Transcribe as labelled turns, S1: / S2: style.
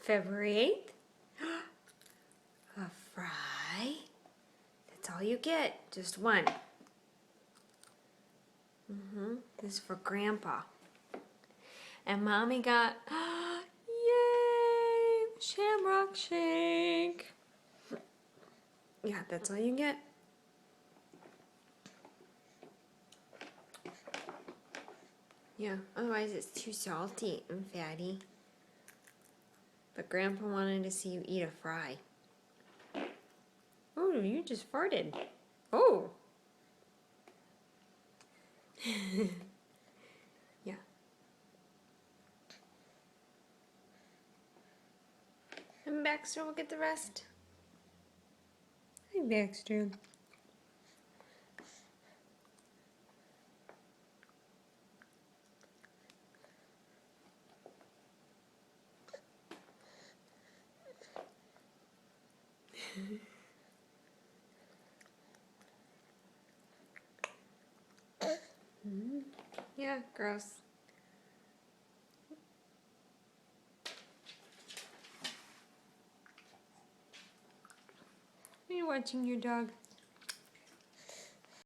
S1: February 8th. A fry. That's all you get. Just one. This is for Grandpa. And Mommy got, yay, Shamrock Shake. Yeah, that's all you get. Yeah, otherwise it's too salty and fatty. But Grandpa wanted to see you eat a fry. Oh, you just farted. Oh. Yeah. And Baxter will get the rest. Hi, Baxter. Yeah, gross. Are you watching your dog?